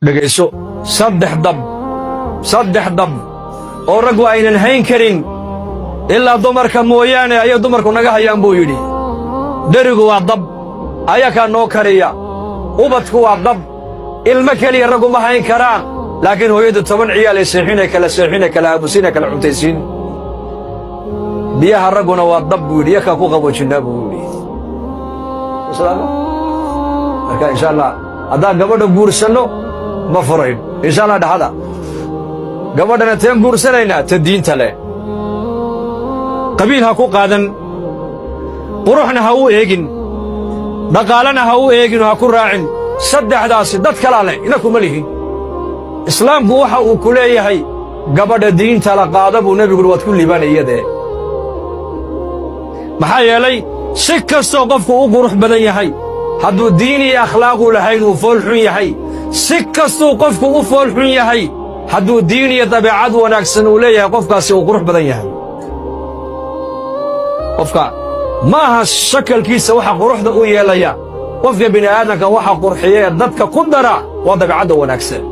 dhagayso saddex dab oo raggu aynan hayn karin ilaa dumarka mooyaane ayay dumarku naga hayaan buu yidhi. dherigu waa dab ayakaa noo kariya, ubadku waa dab ilmo keliya raggu ma hayn karaan, laakiin hooyadu 10 ciyaal ay seexine kala aamusine kala cuntaysiin. biyaha ragguna waa dab buu yidhi, yakaa ku qaboojinaa buu yidhi. marka insha allah haddaan gabadha guursanno ma furayn insha allah dhaxada gabadhana teen guursanaynaa ta diinta leh. qabiil ha ku qaadan, quruxna ha u eegin, dhaqaalena ha u eegin oo ha ku raacin. saddexdaasi dad kalaa leh, ina kuma lihin. islaamku waxa uu ku leeyahay gabadha diinta la qaada buu nebigu waad ku liibaanayadee. maxaa yeelay si kastoo qofku u qurux badan yahay, hadduu diin iyo akhlaaqu lahayn uu fool xun yahay. si kastuu qofku u fool xun yahay, hadduu diin iyo dabeecad wanaagsan uu leeyahay, qofkaasi uu qurux badan yahay. qofka ma aha shakalkiisa waxa quruxda u yeelaya, qofka bini'aadamka waxa qurxiya ee dadka ku dara waa dabeecadda wanaagsan.